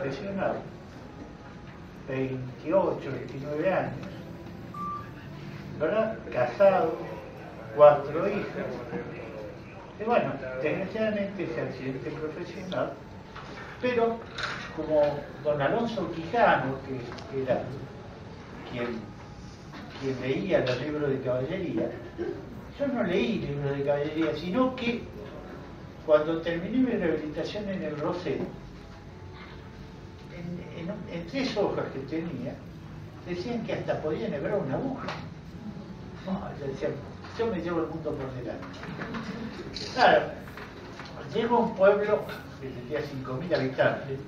profesional, 28, 29 años, ¿verdad? Casado, 4 hijos. Y bueno, desgraciadamente ese accidente profesional, pero como don Alonso Quijano, que era quien leía los libros de caballería, yo no leí libros de caballería, sino que cuando terminé mi rehabilitación en el Rosero, en 3 hojas que tenía, decían que hasta podía enhebrar una aguja. No, yo decía, yo me llevo el mundo por delante. Claro, llego a un pueblo que tenía 5.000 habitantes,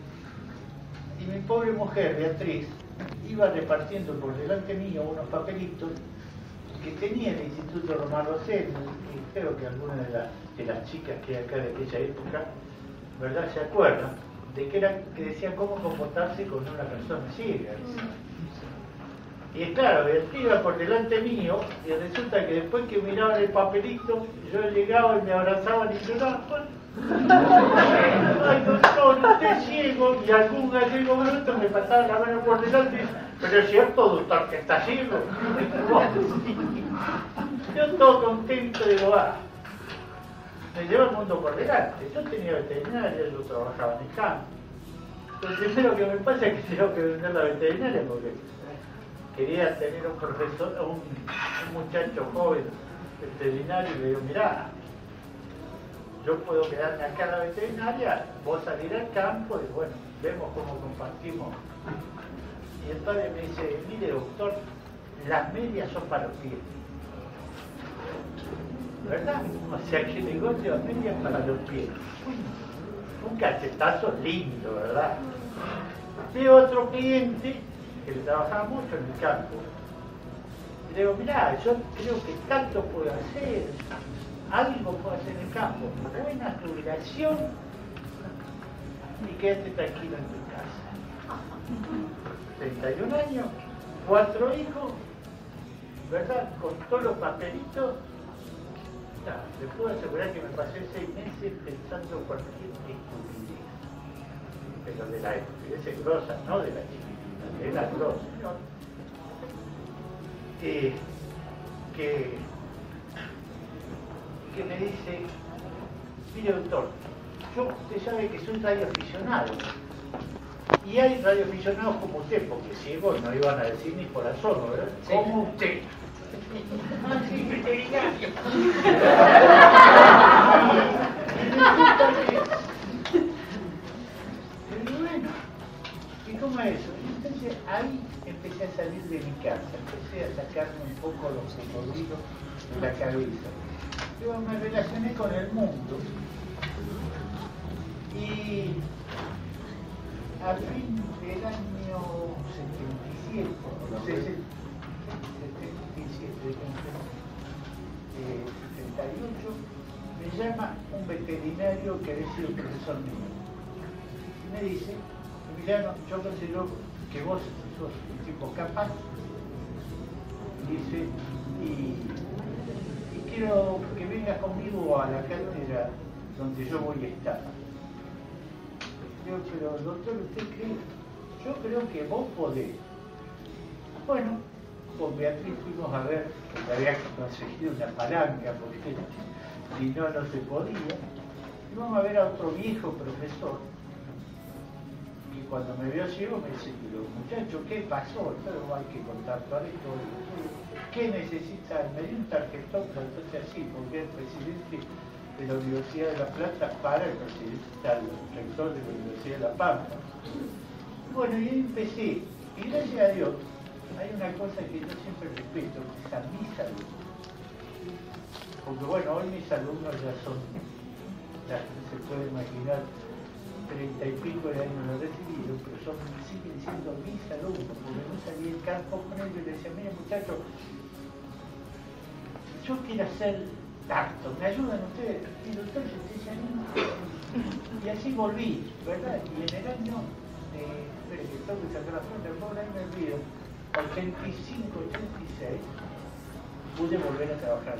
y mi pobre mujer, Beatriz, iba repartiendo por delante mío unos papelitos que tenía el Instituto Román Rosell, y creo que algunas de las chicas que hay acá de aquella época, ¿verdad?, se acuerdan, de que decían cómo comportarse con una persona ciega. Y claro, Beatriz iba por delante mío, y resulta que después que miraban el papelito, yo llegaba y me abrazaban y lloraban. Ay, doctor, usted es ciego. Y algún gallego bruto me pasaba la mano por delante. Pero es cierto, doctor, que está ciego. Yo todo contento, digo, me lleva el mundo por delante. Yo tenía veterinaria, yo trabajaba en el campo. Lo primero que me pasa es que tengo que vender la veterinaria porque quería tener un profesor, un muchacho joven veterinario, y le digo, mirá, yo puedo quedarme acá en la veterinaria, vos salir al campo y bueno, vemos cómo compartimos. Y el padre me dice, mire doctor, las medias son para los pies. ¿Verdad? O sea que el negocio de las medias para los pies. Un cachetazo lindo, ¿verdad? De otro cliente que trabajaba mucho en el campo. Y le digo, mirá, yo creo que tanto puedo hacer, algo puedo hacer en el campo, buena jubilación y quédate tranquilo en tu casa. 31 años, 4 hijos, ¿verdad? Con todos los papelitos. Le puedo asegurar que me pasé 6 meses pensando cualquier estupidez. Pero de la estupidez grosa, no de la chiquitina, de la grosa. Que me dice, mire doctor, usted sabe que soy radioaficionado. Y hay radioaficionados como usted, porque ciegos no iban a decir ni por asomo, ¿verdad? Sí. Como usted. Ah, sí, veterinario. Pero bueno, ¿y cómo es eso? Entonces ahí empecé a salir de mi casa, empecé a sacarme un poco los cocodrilos de la cabeza. Yo me relacioné con el mundo y a fin del año 77, 78, me llama un veterinario que había sido profesor mío. Y me dice, Emiliano, yo considero que vos sos un tipo capaz, dice, y quiero que vengas conmigo a la cátedra donde yo voy a estar. Digo, pero doctor, ¿usted cree? Yo creo que vos podés. Bueno, con Beatriz fuimos a ver, que le había conseguido una palanca, porque si no, no se podía. Fuimos a ver a otro viejo profesor, y cuando me vio ciego me dice, pero muchacho, ¿qué pasó? Pero hay que contar toda la historia. ¿Qué necesita? Me dio un tarjetón, entonces así, porque el presidente de la Universidad de La Plata para el presidente, el rector de la Universidad de La Pampa. Bueno, y ahí empecé, y gracias a Dios, hay una cosa que yo siempre respeto, que es a mi salud. Porque bueno, hoy mis alumnos ya son, ya se puede imaginar, 30 y pico de años no recibidos, pero siguen siendo mis alumnos, porque no salí del campo con ellos y les decía, mire muchachos, yo quiero hacer tanto, ¿me ayudan ustedes? Y el doctor se anima. Y así volví, ¿verdad? Y en el año, espere que tengo que sacar la cuenta, por ahí me olvido, 85, 86, pude volver a trabajar.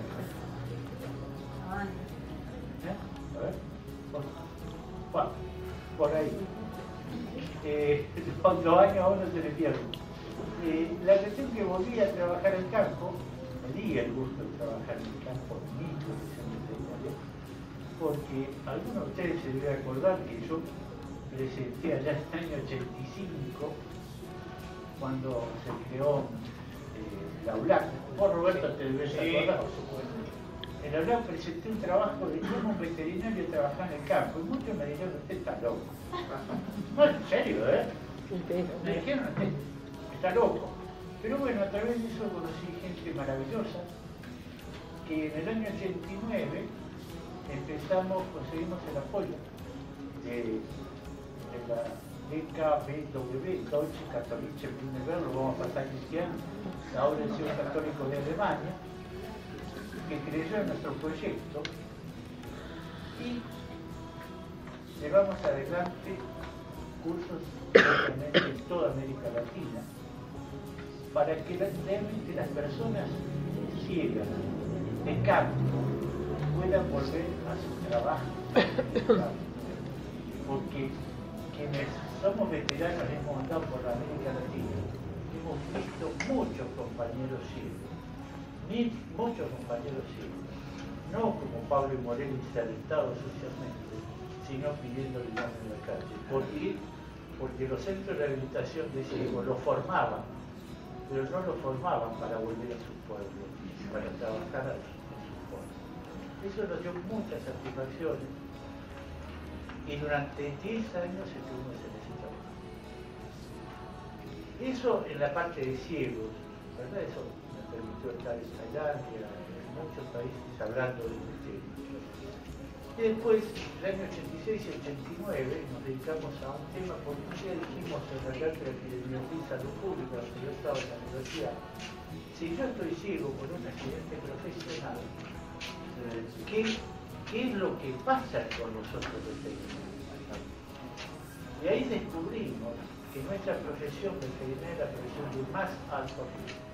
A ver, por ahí. los años a uno se le pierden. La cuestión que volví a trabajar en campo, me di el gusto de trabajar en el campo en mi profesión de veterinario, porque algunos de ustedes se deben acordar que yo presenté allá en el año 85, cuando se creó la ULAC. Vos, Roberto, te debes acordar. En la ULAC presenté un trabajo de cómo un veterinario trabajaba en el campo, y muchos me dijeron, usted está loco. No, en serio, me dijeron, usted está loco. Pero bueno, a través de eso conocí gente maravillosa, que en el año 89 conseguimos el apoyo de la DKBW, Deutsche Katholische Bundeswehr, lo vamos a pasar cristiano, la Orden Católica de Alemania, que creyó en nuestro proyecto y llevamos adelante cursos en toda América Latina para que realmente las personas ciegas de campo puedan volver a su trabajo. Porque quienes somos veteranos hemos andado por la América Latina, hemos visto muchos compañeros ciegos, no como Pablo y Morel insertados socialmente, sino pidiendo limosna en la calle. ¿Por qué? Porque los centros de rehabilitación de ciegos los formaban, pero no los formaban para volver a su pueblo, para trabajar en su pueblo. Eso nos dio muchas satisfacciones y durante 10 años estuvimos en ese trabajo. Eso en la parte de ciegos, ¿verdad? Eso me permitió estar en Tailandia, en muchos países hablando de este tema. Y después, en el año 86 y 89, nos dedicamos a un tema, porque un día dijimos en la cátedra de epidemiología y salud pública, donde yo estaba en la universidad, si yo estoy ciego por un accidente profesional, ¿qué es lo que pasa con nosotros veterinarios? Y ahí descubrimos que nuestra profesión veterinaria es la profesión de más alto riesgo.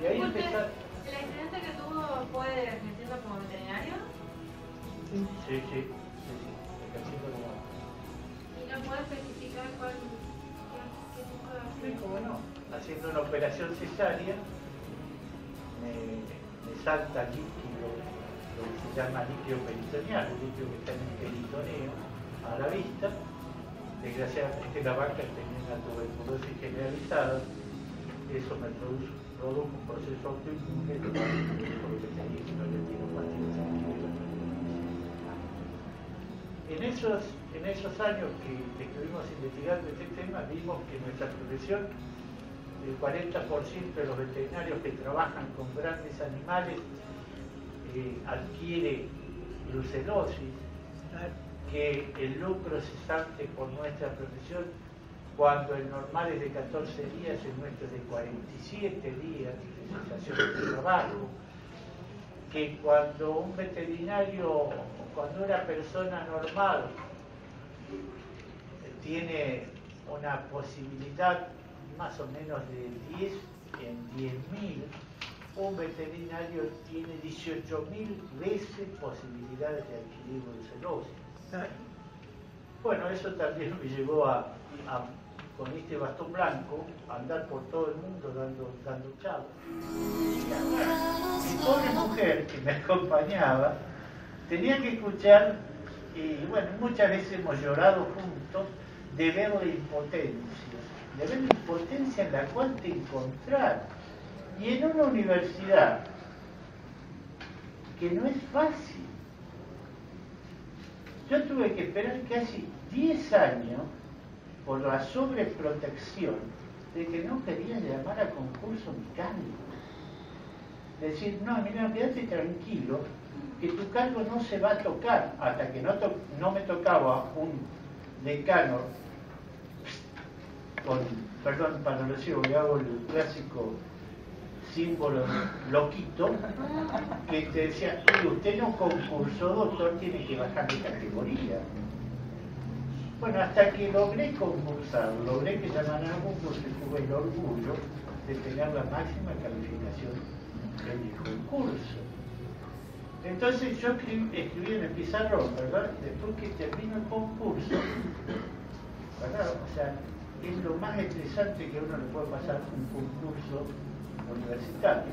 Y ahí empezar... ¿El accidente que tuvo fue ejerciendo como veterinario? Sí, ejerciendo como... ¿Y no puede especificar qué tipo de accidente? Sí, cómo no. Haciendo una operación cesárea, me salta líquido, lo que se llama líquido peritoneal, el líquido que está en el peritoneo, a la vista. Desgraciadamente la vaca tenía una tuberculosis generalizada, eso me produjo un proceso autoinmune, porque tenía que no le dieron pastillas antibióticas. En esos años que estuvimos investigando este tema, vimos que nuestra profesión, el 40% de los veterinarios que trabajan con grandes animales adquiere brucelosis, que el lucro cesante por nuestra profesión, cuando el normal es de 14 días, el nuestro es de 47 días de cesación de trabajo, que cuando un veterinario, cuando una persona normal tiene una posibilidad más o menos de 10 en 10.000, un veterinario tiene 18.000 veces posibilidades de adquirir brucelosis. Bueno, eso también me llevó con este bastón blanco, a andar por todo el mundo dando chavos. Mi pobre mujer que me acompañaba tenía que escuchar, y bueno, muchas veces hemos llorado juntos, de ver la impotencia en la cual te encontrás. Y en una universidad que no es fácil. Yo tuve que esperar casi 10 años por la sobreprotección de que no querían llamar a concurso mi cargo. Decir, no, mira, quédate tranquilo, que tu cargo no se va a tocar, hasta que no me tocaba un decano con, perdón para lo decir, porque hago el clásico símbolo loquito, que te decía, usted no concursó, doctor, tiene que bajar de categoría. Bueno, hasta que logré concursar, logré que llamaran a un concurso y tuve el orgullo de tener la máxima calificación en el concurso. Entonces yo escribí en el pizarrón, ¿verdad? Después que termino el concurso, ¿verdad? sea, es lo más estresante que a uno le puede pasar un concurso universitario,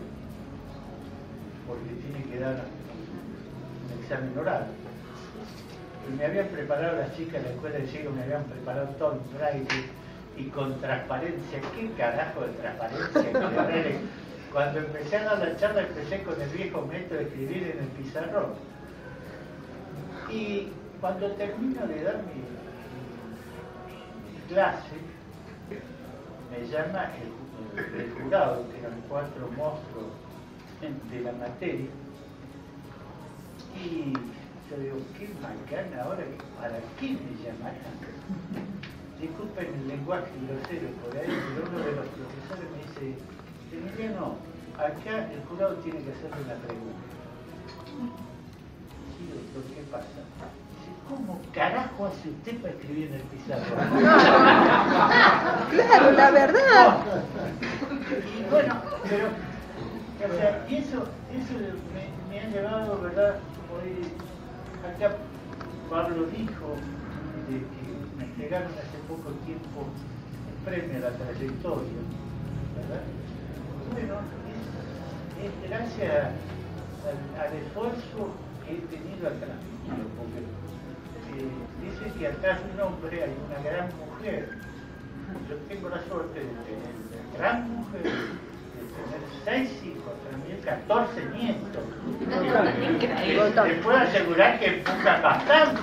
porque tiene que dar un examen oral. Y me habían preparado las chicas de la escuela de ciego, me habían preparado todo en braille y con transparencia. ¿Qué carajo de transparencia? Cuando empecé a dar la charla, empecé con el viejo método de escribir en el pizarrón. Y cuando termino de dar mi clase, me llama el jurado, que eran 4 monstruos de la materia, y yo digo, qué macana ahora, ¿para qué me llamarán? Disculpen el lenguaje grosero por ahí, pero uno de los profesores me dice, Emiliano, acá el jurado tiene que hacerle una pregunta. Sí, doctor, ¿qué pasa? Dice, ¿cómo carajo hace usted para escribir en el pizarrón? Claro, la verdad. Y bueno, pero, o sea, y eso me ha llevado, ¿verdad? Hoy, acá Pablo dijo de que me entregaron hace poco tiempo el premio a la trayectoria, ¿verdad? Bueno, es gracias al esfuerzo que he tenido atrás, porque dice que atrás de un hombre hay una gran mujer. Yo tengo la suerte de tener una gran mujer, de tener 6 hijos, también 14 nietos. Increíble. Te puedo asegurar que empuja bastante.